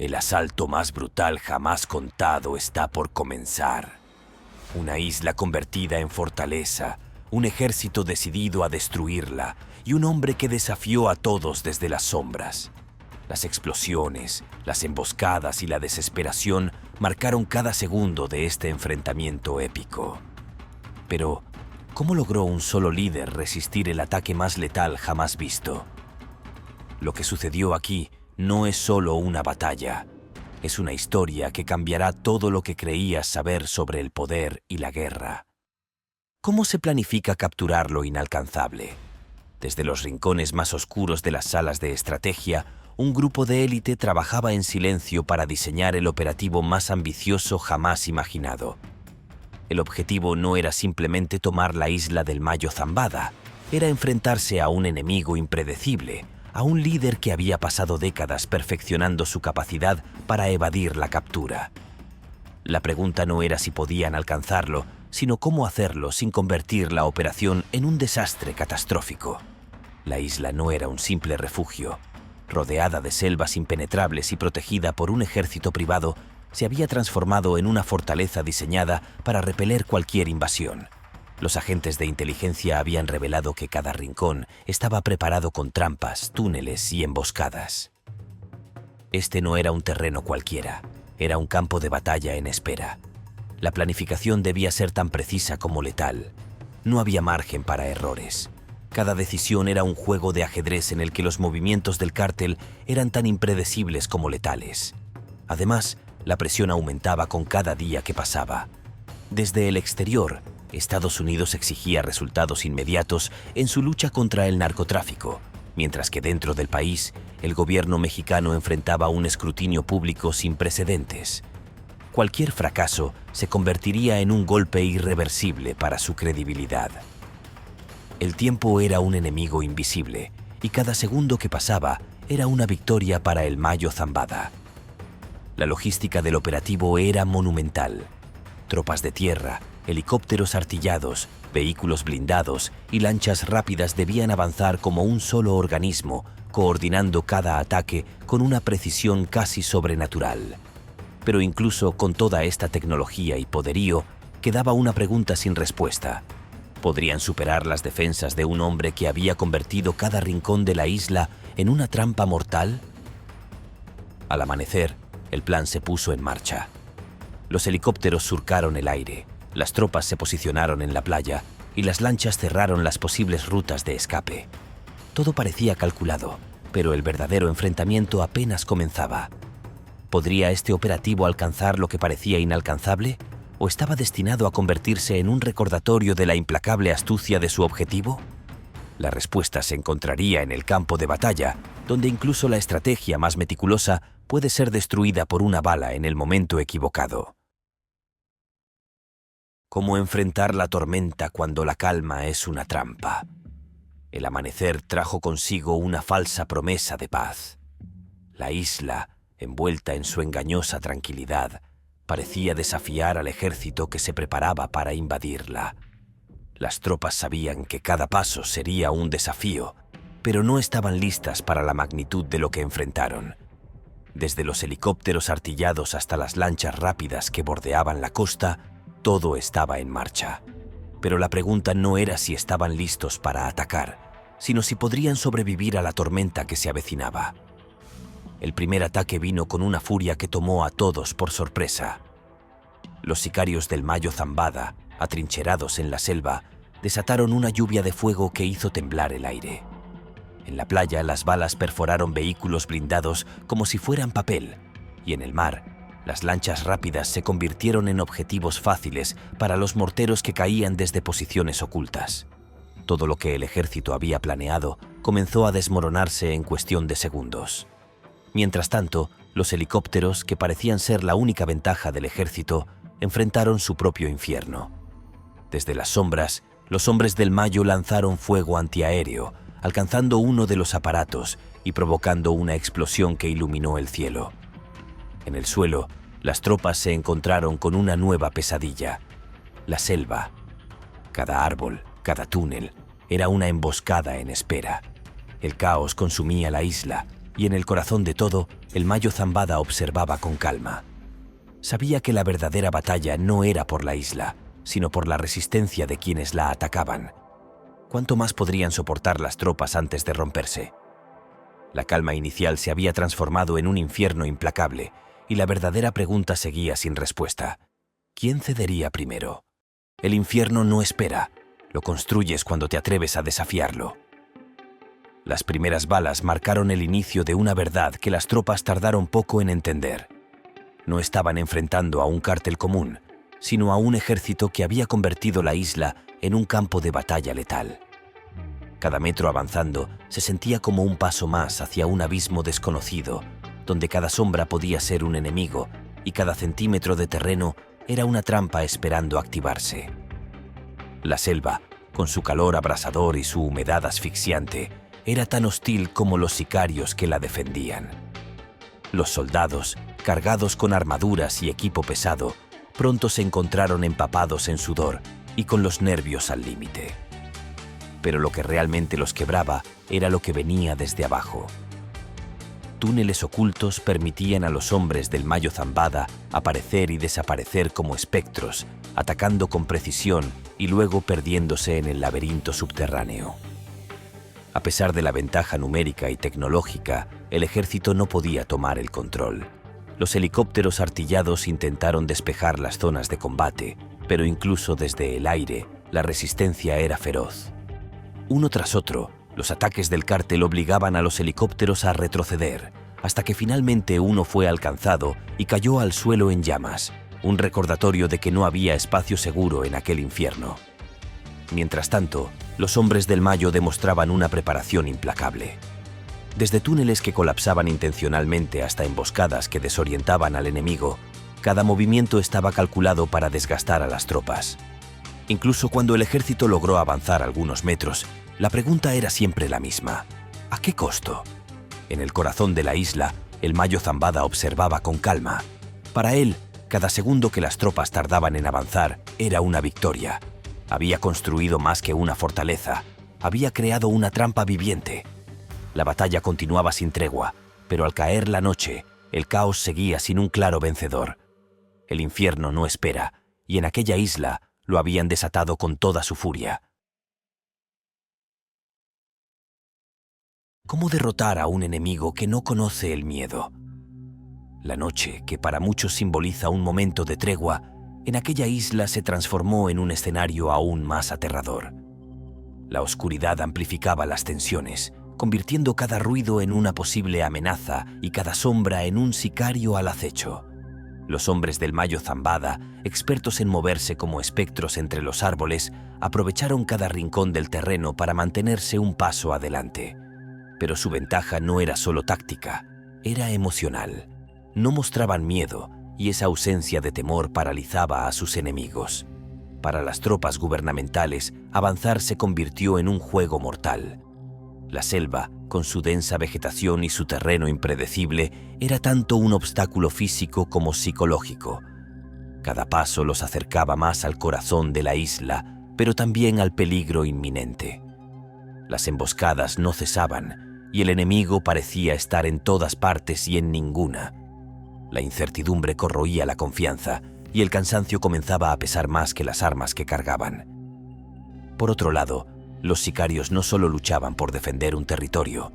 El asalto más brutal jamás contado está por comenzar. Una isla convertida en fortaleza, un ejército decidido a destruirla y un hombre que desafió a todos desde las sombras. Las explosiones, las emboscadas y la desesperación marcaron cada segundo de este enfrentamiento épico. Pero, ¿cómo logró un solo líder resistir el ataque más letal jamás visto? Lo que sucedió aquí no es solo una batalla. Es una historia que cambiará todo lo que creías saber sobre el poder y la guerra. ¿Cómo se planifica capturar lo inalcanzable? Desde los rincones más oscuros de las salas de estrategia, un grupo de élite trabajaba en silencio para diseñar el operativo más ambicioso jamás imaginado. El objetivo no era simplemente tomar la isla del Mayo Zambada, era enfrentarse a un enemigo impredecible, a un líder que había pasado décadas perfeccionando su capacidad para evadir la captura. La pregunta no era si podían alcanzarlo, sino cómo hacerlo sin convertir la operación en un desastre catastrófico. La isla no era un simple refugio. Rodeada de selvas impenetrables y protegida por un ejército privado, se había transformado en una fortaleza diseñada para repeler cualquier invasión. Los agentes de inteligencia habían revelado que cada rincón estaba preparado con trampas, túneles y emboscadas. Este no era un terreno cualquiera, era un campo de batalla en espera. La planificación debía ser tan precisa como letal. No había margen para errores. Cada decisión era un juego de ajedrez en el que los movimientos del cártel eran tan impredecibles como letales. Además, la presión aumentaba con cada día que pasaba. Desde el exterior, Estados Unidos exigía resultados inmediatos en su lucha contra el narcotráfico, mientras que dentro del país, el gobierno mexicano enfrentaba un escrutinio público sin precedentes. Cualquier fracaso se convertiría en un golpe irreversible para su credibilidad. El tiempo era un enemigo invisible, y cada segundo que pasaba era una victoria para el Mayo Zambada. La logística del operativo era monumental. Tropas de tierra, helicópteros artillados, vehículos blindados y lanchas rápidas debían avanzar como un solo organismo, coordinando cada ataque con una precisión casi sobrenatural. Pero incluso con toda esta tecnología y poderío, quedaba una pregunta sin respuesta. ¿Podrían superar las defensas de un hombre que había convertido cada rincón de la isla en una trampa mortal? Al amanecer, el plan se puso en marcha. Los helicópteros surcaron el aire, las tropas se posicionaron en la playa y las lanchas cerraron las posibles rutas de escape. Todo parecía calculado, pero el verdadero enfrentamiento apenas comenzaba. ¿Podría este operativo alcanzar lo que parecía inalcanzable? ¿O estaba destinado a convertirse en un recordatorio de la implacable astucia de su objetivo? La respuesta se encontraría en el campo de batalla, donde incluso la estrategia más meticulosa puede ser destruida por una bala en el momento equivocado. ¿Cómo enfrentar la tormenta cuando la calma es una trampa? El amanecer trajo consigo una falsa promesa de paz. La isla, envuelta en su engañosa tranquilidad, parecía desafiar al ejército que se preparaba para invadirla. Las tropas sabían que cada paso sería un desafío, pero no estaban listas para la magnitud de lo que enfrentaron. Desde los helicópteros artillados hasta las lanchas rápidas que bordeaban la costa, todo estaba en marcha. Pero la pregunta no era si estaban listos para atacar, sino si podrían sobrevivir a la tormenta que se avecinaba. El primer ataque vino con una furia que tomó a todos por sorpresa. Los sicarios del Mayo Zambada, atrincherados en la selva, desataron una lluvia de fuego que hizo temblar el aire. En la playa, las balas perforaron vehículos blindados como si fueran papel, y en el mar, las lanchas rápidas se convirtieron en objetivos fáciles para los morteros que caían desde posiciones ocultas. Todo lo que el ejército había planeado comenzó a desmoronarse en cuestión de segundos. Mientras tanto, los helicópteros, que parecían ser la única ventaja del ejército, enfrentaron su propio infierno. Desde las sombras, los hombres del Mayo lanzaron fuego antiaéreo, alcanzando uno de los aparatos y provocando una explosión que iluminó el cielo. En el suelo, las tropas se encontraron con una nueva pesadilla: la selva. Cada árbol, cada túnel, era una emboscada en espera. El caos consumía la isla, y en el corazón de todo, el Mayo Zambada observaba con calma. Sabía que la verdadera batalla no era por la isla, sino por la resistencia de quienes la atacaban. ¿Cuánto más podrían soportar las tropas antes de romperse? La calma inicial se había transformado en un infierno implacable, y la verdadera pregunta seguía sin respuesta. ¿Quién cedería primero? El infierno no espera, lo construyes cuando te atreves a desafiarlo. Las primeras balas marcaron el inicio de una verdad que las tropas tardaron poco en entender. No estaban enfrentando a un cártel común, sino a un ejército que había convertido la isla en un campo de batalla letal. Cada metro avanzando se sentía como un paso más hacia un abismo desconocido, donde cada sombra podía ser un enemigo y cada centímetro de terreno era una trampa esperando activarse. La selva, con su calor abrasador y su humedad asfixiante, era tan hostil como los sicarios que la defendían. Los soldados, cargados con armaduras y equipo pesado, pronto se encontraron empapados en sudor y con los nervios al límite. Pero lo que realmente los quebraba era lo que venía desde abajo. Túneles ocultos permitían a los hombres del Mayo Zambada aparecer y desaparecer como espectros, atacando con precisión y luego perdiéndose en el laberinto subterráneo. A pesar de la ventaja numérica y tecnológica, el ejército no podía tomar el control. Los helicópteros artillados intentaron despejar las zonas de combate, pero incluso desde el aire, la resistencia era feroz. Uno tras otro, los ataques del cártel obligaban a los helicópteros a retroceder, hasta que finalmente uno fue alcanzado y cayó al suelo en llamas, un recordatorio de que no había espacio seguro en aquel infierno. Mientras tanto, los hombres del Mayo demostraban una preparación implacable. Desde túneles que colapsaban intencionalmente hasta emboscadas que desorientaban al enemigo, cada movimiento estaba calculado para desgastar a las tropas. Incluso cuando el ejército logró avanzar algunos metros, la pregunta era siempre la misma: ¿a qué costo? En el corazón de la isla, el Mayo Zambada observaba con calma. Para él, cada segundo que las tropas tardaban en avanzar era una victoria. Había construido más que una fortaleza, había creado una trampa viviente. La batalla continuaba sin tregua, pero al caer la noche, el caos seguía sin un claro vencedor. El infierno no espera, y en aquella isla lo habían desatado con toda su furia. ¿Cómo derrotar a un enemigo que no conoce el miedo? La noche, que para muchos simboliza un momento de tregua, en aquella isla se transformó en un escenario aún más aterrador. La oscuridad amplificaba las tensiones, convirtiendo cada ruido en una posible amenaza y cada sombra en un sicario al acecho. Los hombres del Mayo Zambada, expertos en moverse como espectros entre los árboles, aprovecharon cada rincón del terreno para mantenerse un paso adelante. Pero su ventaja no era solo táctica, era emocional. No mostraban miedo, y esa ausencia de temor paralizaba a sus enemigos. Para las tropas gubernamentales, avanzar se convirtió en un juego mortal. La selva, con su densa vegetación y su terreno impredecible, era tanto un obstáculo físico como psicológico. Cada paso los acercaba más al corazón de la isla, pero también al peligro inminente. Las emboscadas no cesaban, y el enemigo parecía estar en todas partes y en ninguna. La incertidumbre corroía la confianza, y el cansancio comenzaba a pesar más que las armas que cargaban. Por otro lado, los sicarios no solo luchaban por defender un territorio.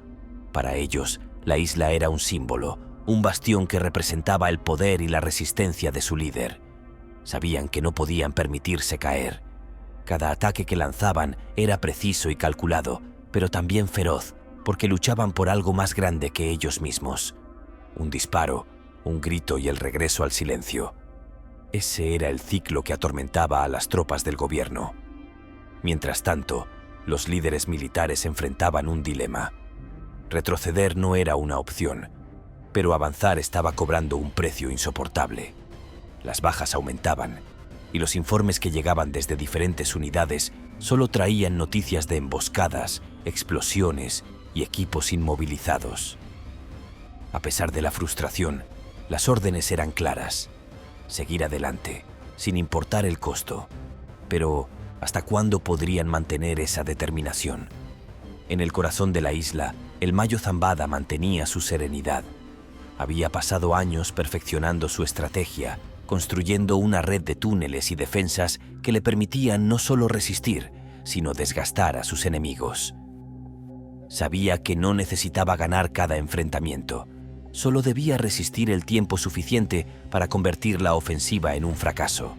Para ellos, la isla era un símbolo, un bastión que representaba el poder y la resistencia de su líder. Sabían que no podían permitirse caer. Cada ataque que lanzaban era preciso y calculado, pero también feroz, porque luchaban por algo más grande que ellos mismos. Un disparo, un grito y el regreso al silencio. Ese era el ciclo que atormentaba a las tropas del gobierno. Mientras tanto, los líderes militares enfrentaban un dilema. Retroceder no era una opción, pero avanzar estaba cobrando un precio insoportable. Las bajas aumentaban, y los informes que llegaban desde diferentes unidades solo traían noticias de emboscadas, explosiones y equipos inmovilizados. A pesar de la frustración, las órdenes eran claras: seguir adelante, sin importar el costo. Pero, ¿hasta cuándo podrían mantener esa determinación? En el corazón de la isla, el Mayo Zambada mantenía su serenidad. Había pasado años perfeccionando su estrategia, construyendo una red de túneles y defensas que le permitían no solo resistir, sino desgastar a sus enemigos. Sabía que no necesitaba ganar cada enfrentamiento, solo debía resistir el tiempo suficiente para convertir la ofensiva en un fracaso.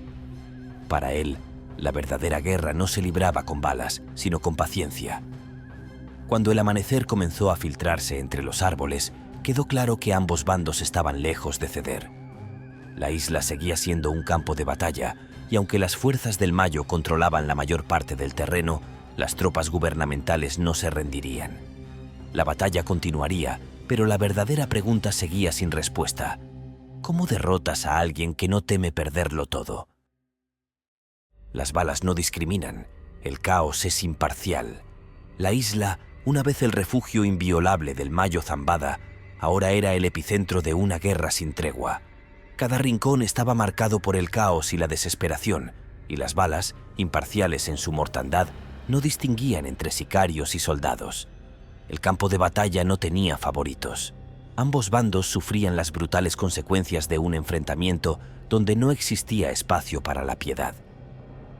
Para él, la verdadera guerra no se libraba con balas, sino con paciencia. Cuando el amanecer comenzó a filtrarse entre los árboles, quedó claro que ambos bandos estaban lejos de ceder. La isla seguía siendo un campo de batalla, y aunque las fuerzas del Mayo controlaban la mayor parte del terreno, las tropas gubernamentales no se rendirían. La batalla continuaría, pero la verdadera pregunta seguía sin respuesta. ¿Cómo derrotas a alguien que no teme perderlo todo? Las balas no discriminan, el caos es imparcial. La isla, una vez el refugio inviolable del Mayo Zambada, ahora era el epicentro de una guerra sin tregua. Cada rincón estaba marcado por el caos y la desesperación, y las balas, imparciales en su mortandad, no distinguían entre sicarios y soldados. El campo de batalla no tenía favoritos. Ambos bandos sufrían las brutales consecuencias de un enfrentamiento donde no existía espacio para la piedad.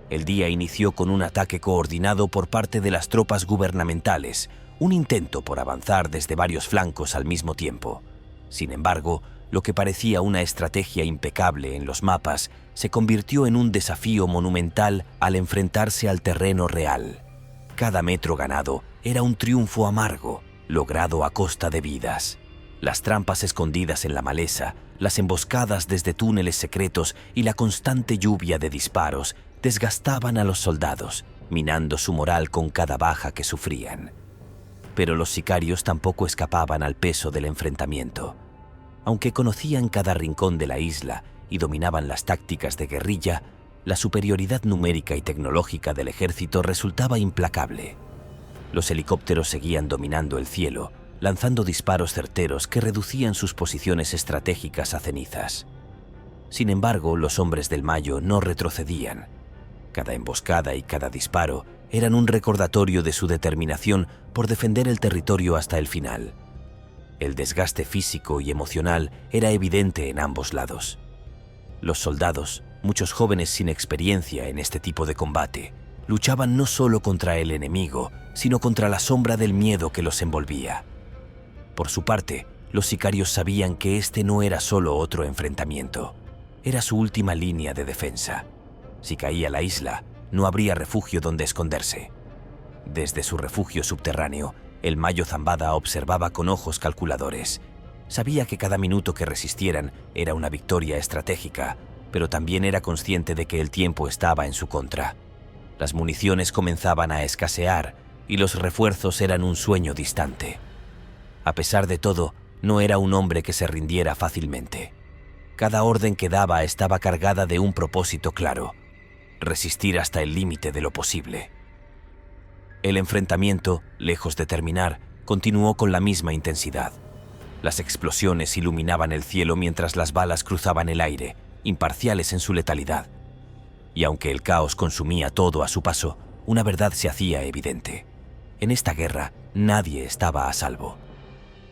El día inició con un ataque coordinado por parte de las tropas gubernamentales, un intento por avanzar desde varios flancos al mismo tiempo. Sin embargo, lo que parecía una estrategia impecable en los mapas se convirtió en un desafío monumental al enfrentarse al terreno real. Cada metro ganado era un triunfo amargo, logrado a costa de vidas. Las trampas escondidas en la maleza, las emboscadas desde túneles secretos y la constante lluvia de disparos desgastaban a los soldados, minando su moral con cada baja que sufrían. Pero los sicarios tampoco escapaban al peso del enfrentamiento. Aunque conocían cada rincón de la isla y dominaban las tácticas de guerrilla, la superioridad numérica y tecnológica del ejército resultaba implacable. Los helicópteros seguían dominando el cielo, lanzando disparos certeros que reducían sus posiciones estratégicas a cenizas. Sin embargo, los hombres del Mayo no retrocedían. Cada emboscada y cada disparo eran un recordatorio de su determinación por defender el territorio hasta el final. El desgaste físico y emocional era evidente en ambos lados. Los soldados, muchos jóvenes sin experiencia en este tipo de combate, luchaban no solo contra el enemigo, sino contra la sombra del miedo que los envolvía. Por su parte, los sicarios sabían que este no era solo otro enfrentamiento, era su última línea de defensa. Si caía la isla, no habría refugio donde esconderse. Desde su refugio subterráneo, el Mayo Zambada observaba con ojos calculadores. Sabía que cada minuto que resistieran era una victoria estratégica, pero también era consciente de que el tiempo estaba en su contra. Las municiones comenzaban a escasear y los refuerzos eran un sueño distante. A pesar de todo, no era un hombre que se rindiera fácilmente. Cada orden que daba estaba cargada de un propósito claro: resistir hasta el límite de lo posible. El enfrentamiento, lejos de terminar, continuó con la misma intensidad. Las explosiones iluminaban el cielo mientras las balas cruzaban el aire, imparciales en su letalidad. Y aunque el caos consumía todo a su paso, una verdad se hacía evidente. En esta guerra, nadie estaba a salvo.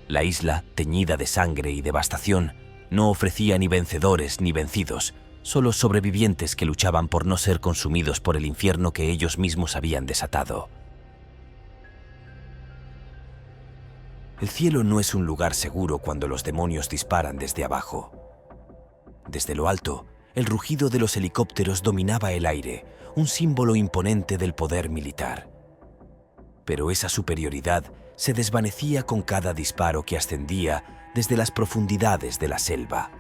La isla, teñida de sangre y devastación, no ofrecía ni vencedores ni vencidos, solo sobrevivientes que luchaban por no ser consumidos por el infierno que ellos mismos habían desatado. El cielo no es un lugar seguro cuando los demonios disparan desde abajo. Desde lo alto, el rugido de los helicópteros dominaba el aire, un símbolo imponente del poder militar. Pero esa superioridad se desvanecía con cada disparo que ascendía desde las profundidades de la selva.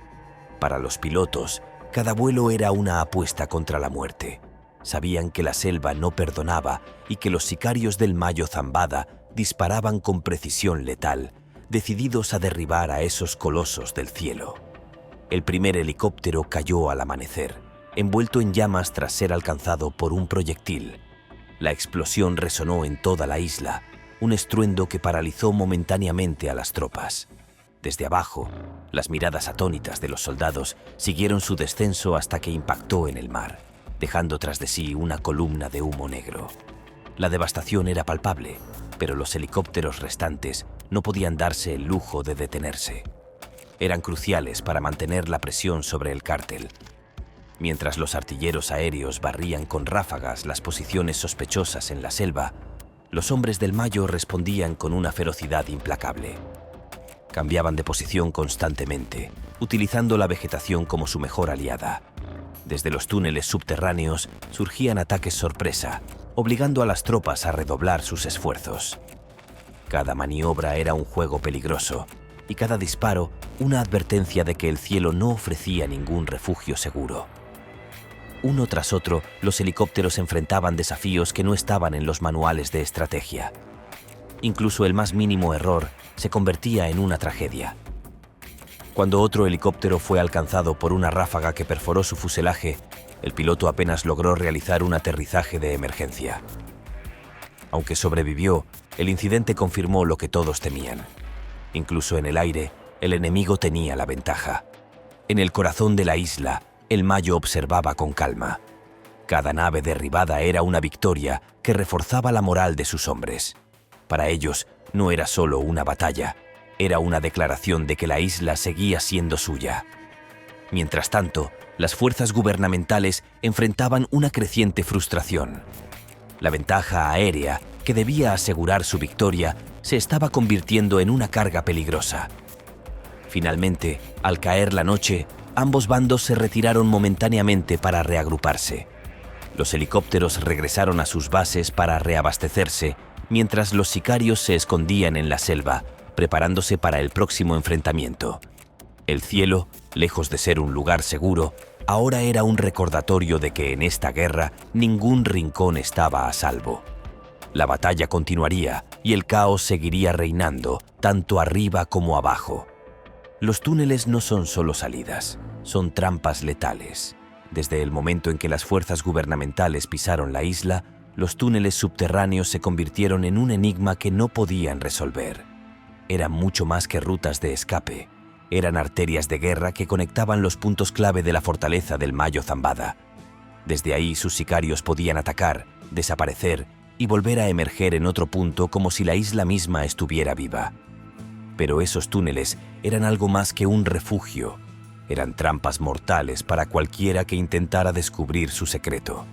Para los pilotos, cada vuelo era una apuesta contra la muerte. Sabían que la selva no perdonaba y que los sicarios del Mayo Zambada disparaban con precisión letal, decididos a derribar a esos colosos del cielo. El primer helicóptero cayó al amanecer, envuelto en llamas tras ser alcanzado por un proyectil. La explosión resonó en toda la isla, un estruendo que paralizó momentáneamente a las tropas. Desde abajo, las miradas atónitas de los soldados siguieron su descenso hasta que impactó en el mar, dejando tras de sí una columna de humo negro. La devastación era palpable, pero los helicópteros restantes no podían darse el lujo de detenerse. eran cruciales para mantener la presión sobre el cártel. Mientras los artilleros aéreos barrían con ráfagas las posiciones sospechosas en la selva, los hombres del Mayo respondían con una ferocidad implacable. Cambiaban de posición constantemente, utilizando la vegetación como su mejor aliada. Desde los túneles subterráneos surgían ataques sorpresa, obligando a las tropas a redoblar sus esfuerzos. Cada maniobra era un juego peligroso, y cada disparo una advertencia de que el cielo no ofrecía ningún refugio seguro. Uno tras otro, los helicópteros enfrentaban desafíos que no estaban en los manuales de estrategia. Incluso el más mínimo error se convertía en una tragedia. Cuando otro helicóptero fue alcanzado por una ráfaga que perforó su fuselaje, el piloto apenas logró realizar un aterrizaje de emergencia. Aunque sobrevivió, el incidente confirmó lo que todos temían. Incluso en el aire, el enemigo tenía la ventaja. En el corazón de la isla, el Mayo observaba con calma. Cada nave derribada era una victoria que reforzaba la moral de sus hombres. Para ellos, no era solo una batalla, era una declaración de que la isla seguía siendo suya. Mientras tanto, las fuerzas gubernamentales enfrentaban una creciente frustración. La ventaja aérea, que debía asegurar su victoria, se estaba convirtiendo en una carga peligrosa. Finalmente, al caer la noche, ambos bandos se retiraron momentáneamente para reagruparse. Los helicópteros regresaron a sus bases para reabastecerse, mientras los sicarios se escondían en la selva, preparándose para el próximo enfrentamiento. El cielo, lejos de ser un lugar seguro, ahora era un recordatorio de que en esta guerra ningún rincón estaba a salvo. La batalla continuaría y el caos seguiría reinando, tanto arriba como abajo. Los túneles no son solo salidas, son trampas letales. Desde el momento en que las fuerzas gubernamentales pisaron la isla, los túneles subterráneos se convirtieron en un enigma que no podían resolver. Eran mucho más que rutas de escape. Eran arterias de guerra que conectaban los puntos clave de la fortaleza del Mayo Zambada. Desde ahí sus sicarios podían atacar, desaparecer y volver a emerger en otro punto como si la isla misma estuviera viva. Pero esos túneles eran algo más que un refugio. Eran trampas mortales para cualquiera que intentara descubrir su secreto.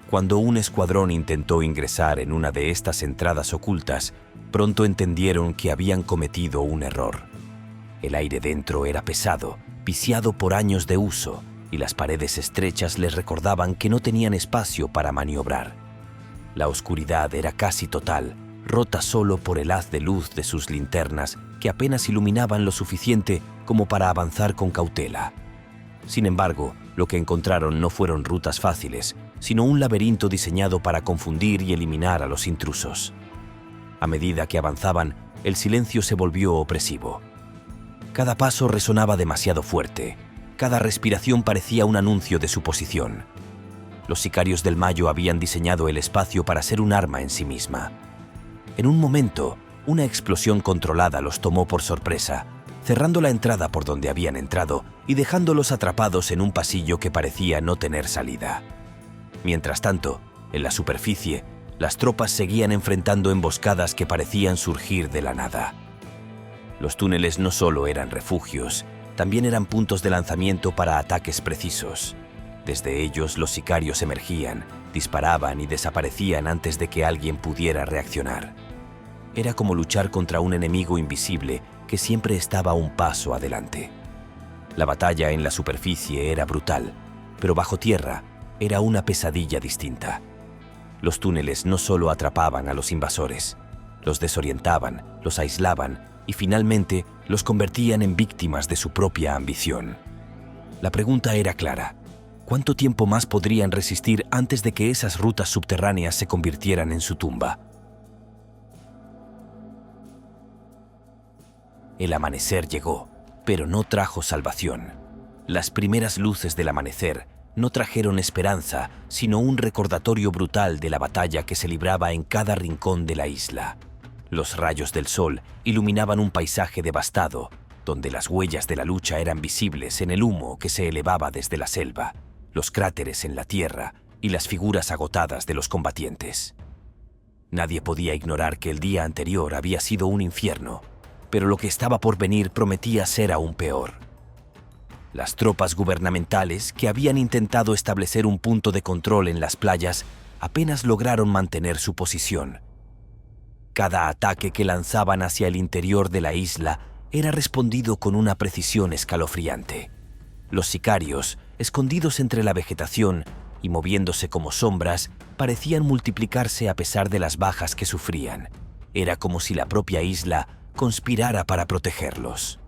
Cuando un escuadrón intentó ingresar en una de estas entradas ocultas, pronto entendieron que habían cometido un error. El aire dentro era pesado, viciado por años de uso, y las paredes estrechas les recordaban que no tenían espacio para maniobrar. La oscuridad era casi total, rota solo por el haz de luz de sus linternas que apenas iluminaban lo suficiente como para avanzar con cautela. Sin embargo, lo que encontraron no fueron rutas fáciles, sino un laberinto diseñado para confundir y eliminar a los intrusos. A medida que avanzaban, el silencio se volvió opresivo. Cada paso resonaba demasiado fuerte, cada respiración parecía un anuncio de su posición. Los sicarios del Mayo habían diseñado el espacio para ser un arma en sí misma. En un momento, una explosión controlada los tomó por sorpresa, cerrando la entrada por donde habían entrado y dejándolos atrapados en un pasillo que parecía no tener salida. Mientras tanto, en la superficie, las tropas seguían enfrentando emboscadas que parecían surgir de la nada. Los túneles no solo eran refugios, también eran puntos de lanzamiento para ataques precisos. Desde ellos los sicarios emergían, disparaban y desaparecían antes de que alguien pudiera reaccionar. Era como luchar contra un enemigo invisible que siempre estaba un paso adelante. La batalla en la superficie era brutal, pero bajo tierra era una pesadilla distinta. Los túneles no solo atrapaban a los invasores, los desorientaban, los aislaban y finalmente los convertían en víctimas de su propia ambición. La pregunta era clara: ¿cuánto tiempo más podrían resistir antes de que esas rutas subterráneas se convirtieran en su tumba? El amanecer llegó, pero no trajo salvación. Las primeras luces del amanecer no trajeron esperanza, sino un recordatorio brutal de la batalla que se libraba en cada rincón de la isla. Los rayos del sol iluminaban un paisaje devastado, donde las huellas de la lucha eran visibles en el humo que se elevaba desde la selva, los cráteres en la tierra y las figuras agotadas de los combatientes. Nadie podía ignorar que el día anterior había sido un infierno. pero lo que estaba por venir prometía ser aún peor. Las tropas gubernamentales, que habían intentado establecer un punto de control en las playas, apenas lograron mantener su posición. Cada ataque que lanzaban hacia el interior de la isla era respondido con una precisión escalofriante. Los sicarios, escondidos entre la vegetación y moviéndose como sombras, parecían multiplicarse a pesar de las bajas que sufrían. Era como si la propia isla conspirara para protegerlos.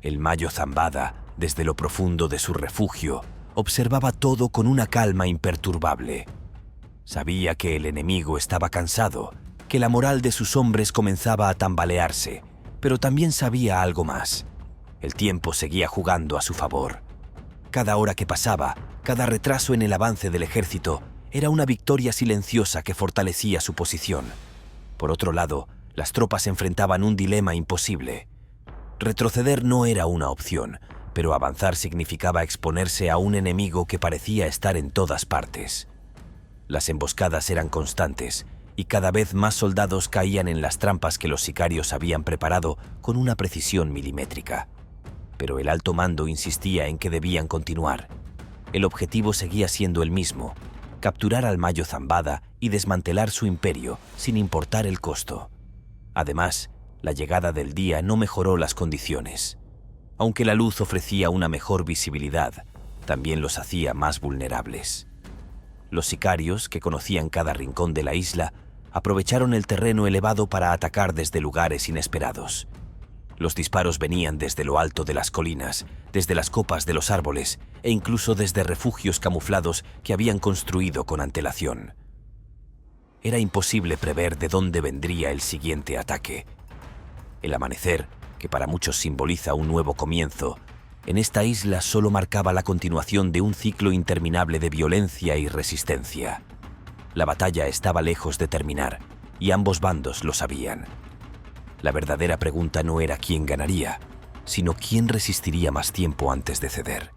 El Mayo Zambada, desde lo profundo de su refugio, observaba todo con una calma imperturbable. Sabía que el enemigo estaba cansado, que la moral de sus hombres comenzaba a tambalearse, pero también sabía algo más. El tiempo seguía jugando a su favor. Cada hora que pasaba, cada retraso en el avance del ejército, era una victoria silenciosa que fortalecía su posición. Por otro lado, las tropas enfrentaban un dilema imposible. Retroceder no era una opción, pero avanzar significaba exponerse a un enemigo que parecía estar en todas partes. Las emboscadas eran constantes, y cada vez más soldados caían en las trampas que los sicarios habían preparado con una precisión milimétrica. Pero el alto mando insistía en que debían continuar. El objetivo seguía siendo el mismo: capturar al Mayo Zambada y desmantelar su imperio sin importar el costo. Además, la llegada del día no mejoró las condiciones. Aunque la luz ofrecía una mejor visibilidad, también los hacía más vulnerables. Los sicarios, que conocían cada rincón de la isla, aprovecharon el terreno elevado para atacar desde lugares inesperados. Los disparos venían desde lo alto de las colinas, desde las copas de los árboles e incluso desde refugios camuflados que habían construido con antelación. Era imposible prever de dónde vendría el siguiente ataque. El amanecer, que para muchos simboliza un nuevo comienzo, en esta isla solo marcaba la continuación de un ciclo interminable de violencia y resistencia. La batalla estaba lejos de terminar, y ambos bandos lo sabían. La verdadera pregunta no era quién ganaría, sino quién resistiría más tiempo antes de ceder.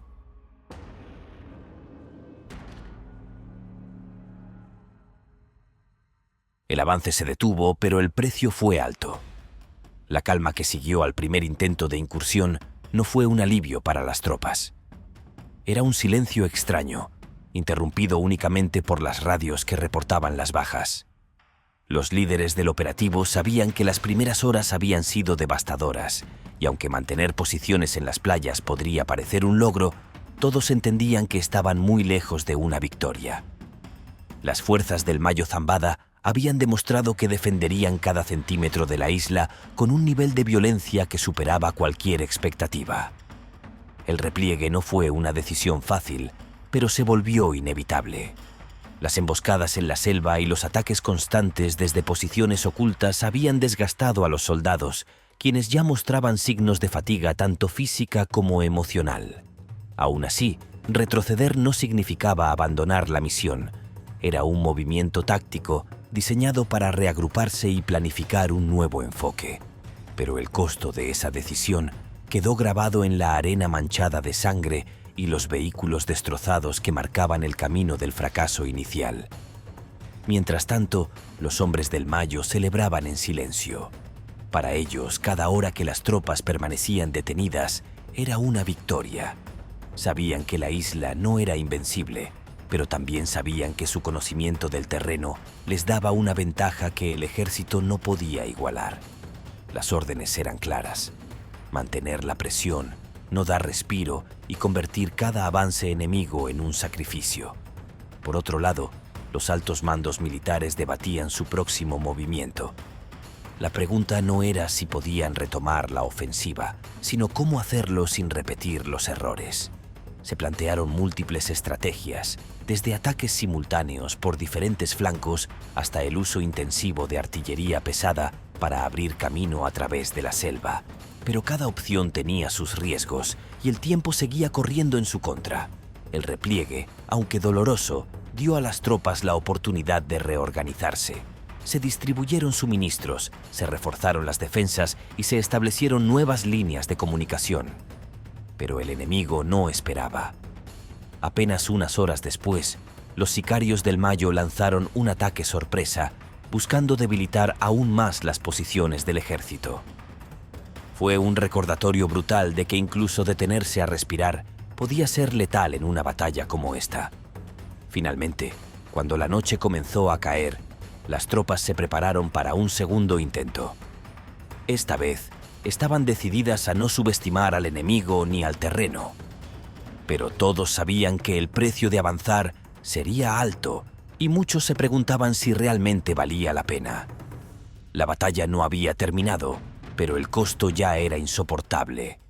El avance se detuvo, pero el precio fue alto. La calma que siguió al primer intento de incursión no fue un alivio para las tropas. Era un silencio extraño, interrumpido únicamente por las radios que reportaban las bajas. Los líderes del operativo sabían que las primeras horas habían sido devastadoras, y aunque mantener posiciones en las playas podría parecer un logro, todos entendían que estaban muy lejos de una victoria. Las fuerzas del Mayo Zambada habían demostrado que defenderían cada centímetro de la isla con un nivel de violencia que superaba cualquier expectativa. El repliegue no fue una decisión fácil, pero se volvió inevitable. Las emboscadas en la selva y los ataques constantes desde posiciones ocultas habían desgastado a los soldados, quienes ya mostraban signos de fatiga tanto física como emocional. Aún así, retroceder no significaba abandonar la misión. Era un movimiento táctico diseñado para reagruparse y planificar un nuevo enfoque. Pero el costo de esa decisión quedó grabado en la arena manchada de sangre y los vehículos destrozados que marcaban el camino del fracaso inicial. Mientras tanto, los hombres del Mayo celebraban en silencio. Para ellos, cada hora que las tropas permanecían detenidas era una victoria. Sabían que la isla no era invencible, pero también sabían que su conocimiento del terreno les daba una ventaja que el ejército no podía igualar. Las órdenes eran claras: mantener la presión, no dar respiro y convertir cada avance enemigo en un sacrificio. Por otro lado, los altos mandos militares debatían su próximo movimiento. La pregunta no era si podían retomar la ofensiva, sino cómo hacerlo sin repetir los errores. Se plantearon múltiples estrategias, desde ataques simultáneos por diferentes flancos hasta el uso intensivo de artillería pesada para abrir camino a través de la selva. Pero cada opción tenía sus riesgos y el tiempo seguía corriendo en su contra. El repliegue, aunque doloroso, dio a las tropas la oportunidad de reorganizarse. Se distribuyeron suministros, se reforzaron las defensas y se establecieron nuevas líneas de comunicación. Pero el enemigo no esperaba. Apenas unas horas después, los sicarios del Mayo lanzaron un ataque sorpresa, buscando debilitar aún más las posiciones del ejército. Fue un recordatorio brutal de que incluso detenerse a respirar podía ser letal en una batalla como esta. Finalmente, cuando la noche comenzó a caer, las tropas se prepararon para un segundo intento. Esta vez, estaban decididas a no subestimar al enemigo ni al terreno. Pero todos sabían que el precio de avanzar sería alto y muchos se preguntaban si realmente valía la pena. La batalla no había terminado, pero el costo ya era insoportable.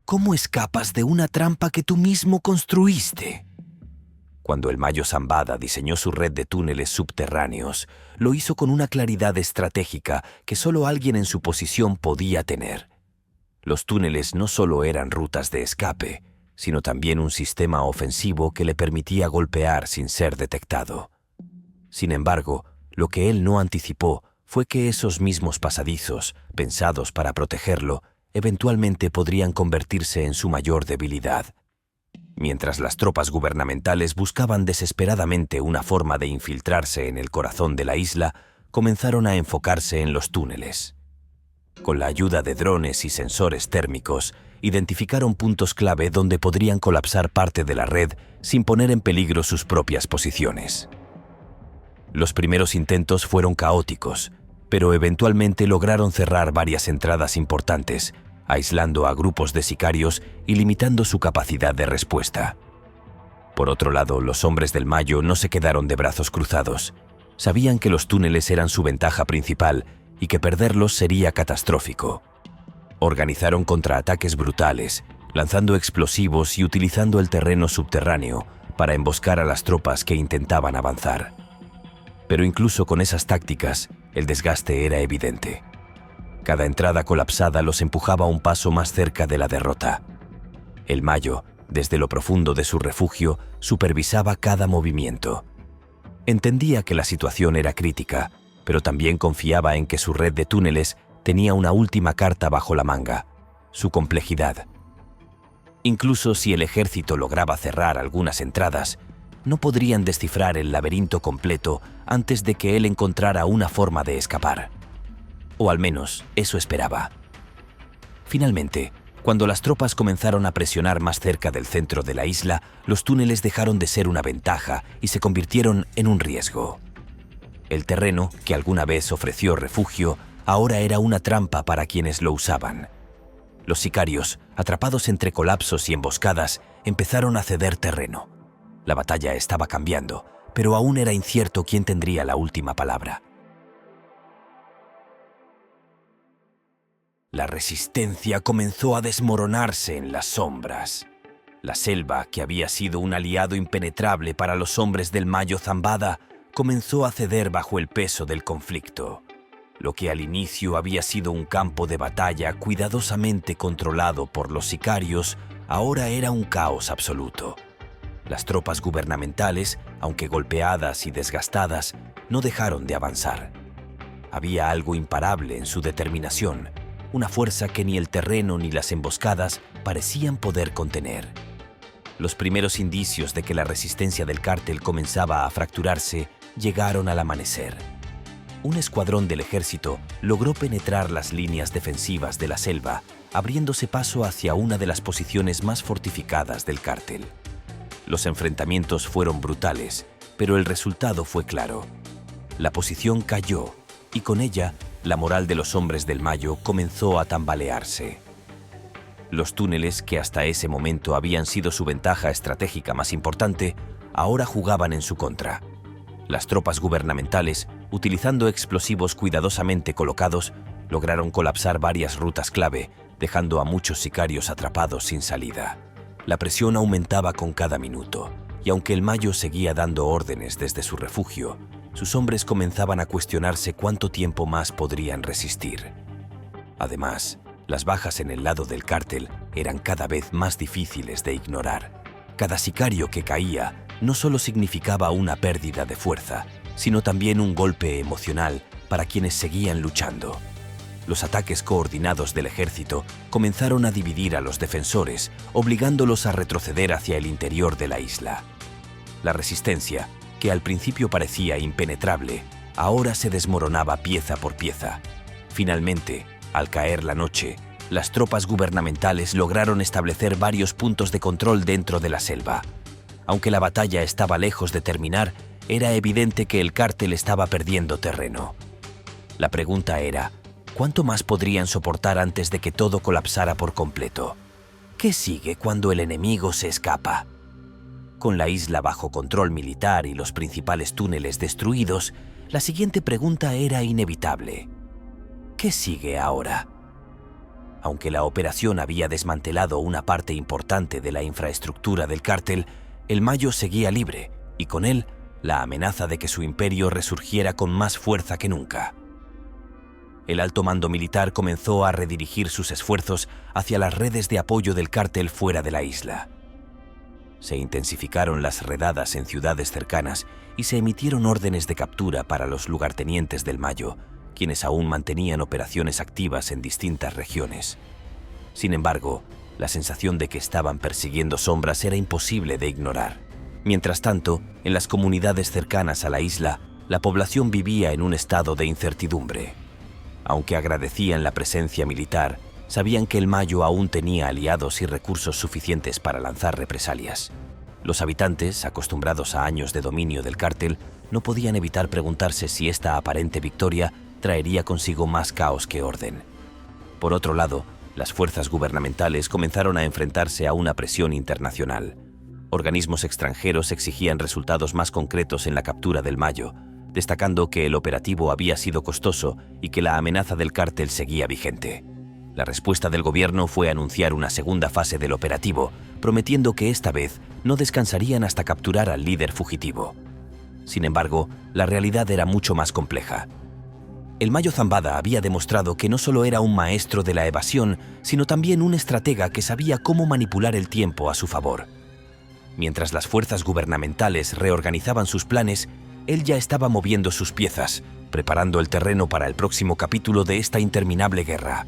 ¿Cómo escapas de una trampa que tú mismo construiste? Cuando el Mayo Zambada diseñó su red de túneles subterráneos, lo hizo con una claridad estratégica que solo alguien en su posición podía tener. Los túneles no solo eran rutas de escape, sino también un sistema ofensivo que le permitía golpear sin ser detectado. Sin embargo, lo que él no anticipó fue que esos mismos pasadizos, pensados para protegerlo, eventualmente podrían convertirse en su mayor debilidad. Mientras las tropas gubernamentales buscaban desesperadamente una forma de infiltrarse en el corazón de la isla, comenzaron a enfocarse en los túneles. Con la ayuda de drones y sensores térmicos, identificaron puntos clave donde podrían colapsar parte de la red sin poner en peligro sus propias posiciones. Los primeros intentos fueron caóticos, pero eventualmente lograron cerrar varias entradas importantes, aislando a grupos de sicarios y limitando su capacidad de respuesta. Por otro lado, los hombres del Mayo no se quedaron de brazos cruzados. Sabían que los túneles eran su ventaja principal y que perderlos sería catastrófico. Organizaron contraataques brutales, lanzando explosivos y utilizando el terreno subterráneo para emboscar a las tropas que intentaban avanzar. Pero incluso con esas tácticas, el desgaste era evidente. Cada entrada colapsada los empujaba un paso más cerca de la derrota. El Mayo, desde lo profundo de su refugio, supervisaba cada movimiento. Entendía que la situación era crítica, pero también confiaba en que su red de túneles tenía una última carta bajo la manga: su complejidad. Incluso si el ejército lograba cerrar algunas entradas, no podrían descifrar el laberinto completo antes de que él encontrara una forma de escapar. O al menos, eso esperaba. Finalmente, cuando las tropas comenzaron a presionar más cerca del centro de la isla, los túneles dejaron de ser una ventaja y se convirtieron en un riesgo. El terreno, que alguna vez ofreció refugio, ahora era una trampa para quienes lo usaban. Los sicarios, atrapados entre colapsos y emboscadas, empezaron a ceder terreno. La batalla estaba cambiando, pero aún era incierto quién tendría la última palabra. La resistencia comenzó a desmoronarse en las sombras. La selva, que había sido un aliado impenetrable para los hombres del Mayo Zambada, comenzó a ceder bajo el peso del conflicto. Lo que al inicio había sido un campo de batalla cuidadosamente controlado por los sicarios, ahora era un caos absoluto. Las tropas gubernamentales, aunque golpeadas y desgastadas, no dejaron de avanzar. Había algo imparable en su determinación, una fuerza que ni el terreno ni las emboscadas parecían poder contener. Los primeros indicios de que la resistencia del cártel comenzaba a fracturarse llegaron al amanecer. Un escuadrón del ejército logró penetrar las líneas defensivas de la selva, abriéndose paso hacia una de las posiciones más fortificadas del cártel. Los enfrentamientos fueron brutales, pero el resultado fue claro. La posición cayó y con ella la moral de los hombres del Mayo comenzó a tambalearse. Los túneles, que hasta ese momento habían sido su ventaja estratégica más importante, ahora jugaban en su contra. Las tropas gubernamentales, utilizando explosivos cuidadosamente colocados, lograron colapsar varias rutas clave, dejando a muchos sicarios atrapados sin salida. La presión aumentaba con cada minuto, y aunque el Mayo seguía dando órdenes desde su refugio, sus hombres comenzaban a cuestionarse cuánto tiempo más podrían resistir. Además, las bajas en el lado del cártel eran cada vez más difíciles de ignorar. Cada sicario que caía no solo significaba una pérdida de fuerza, sino también un golpe emocional para quienes seguían luchando. Los ataques coordinados del ejército comenzaron a dividir a los defensores, obligándolos a retroceder hacia el interior de la isla. La resistencia, que al principio parecía impenetrable, ahora se desmoronaba pieza por pieza. Finalmente, al caer la noche, las tropas gubernamentales lograron establecer varios puntos de control dentro de la selva. Aunque la batalla estaba lejos de terminar, era evidente que el cártel estaba perdiendo terreno. La pregunta era, ¿cuánto más podrían soportar antes de que todo colapsara por completo? ¿Qué sigue cuando el enemigo se escapa? Con la isla bajo control militar y los principales túneles destruidos, la siguiente pregunta era inevitable. ¿Qué sigue ahora? Aunque la operación había desmantelado una parte importante de la infraestructura del cártel, el Mayo seguía libre, y con él, la amenaza de que su imperio resurgiera con más fuerza que nunca. El alto mando militar comenzó a redirigir sus esfuerzos hacia las redes de apoyo del cártel fuera de la isla. Se intensificaron las redadas en ciudades cercanas y se emitieron órdenes de captura para los lugartenientes del Mayo, quienes aún mantenían operaciones activas en distintas regiones. Sin embargo, la sensación de que estaban persiguiendo sombras era imposible de ignorar. Mientras tanto, en las comunidades cercanas a la isla, la población vivía en un estado de incertidumbre. Aunque agradecían la presencia militar, sabían que el Mayo aún tenía aliados y recursos suficientes para lanzar represalias. Los habitantes, acostumbrados a años de dominio del cártel, no podían evitar preguntarse si esta aparente victoria traería consigo más caos que orden. Por otro lado, las fuerzas gubernamentales comenzaron a enfrentarse a una presión internacional. Organismos extranjeros exigían resultados más concretos en la captura del Mayo, destacando que el operativo había sido costoso y que la amenaza del cártel seguía vigente. La respuesta del gobierno fue anunciar una segunda fase del operativo, prometiendo que esta vez no descansarían hasta capturar al líder fugitivo. Sin embargo, la realidad era mucho más compleja. El Mayo Zambada había demostrado que no solo era un maestro de la evasión, sino también un estratega que sabía cómo manipular el tiempo a su favor. Mientras las fuerzas gubernamentales reorganizaban sus planes, él ya estaba moviendo sus piezas, preparando el terreno para el próximo capítulo de esta interminable guerra.